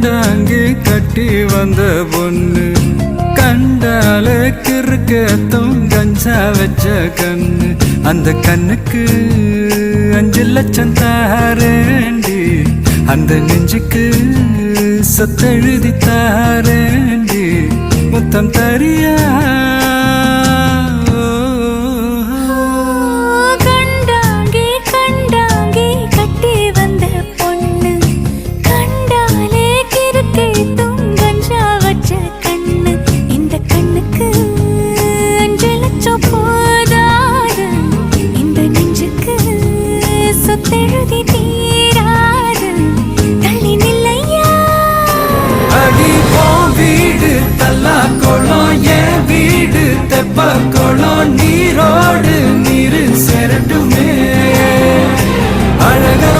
கண்டாங்கி கட்டி வந்த பொண்ணு கண்டால கிறுக்கத்தும் கஞ்சா வச்ச கண்ணு அந்த கண்ணுக்கு 5 லட்சம் தாரேண்டி அந்த நெஞ்சுக்கு சொத்தெழுதி தாரேண்டி முத்தம் தரியா பக்கோளம் நீரோடு நீரு செரட்டுமே அழகர்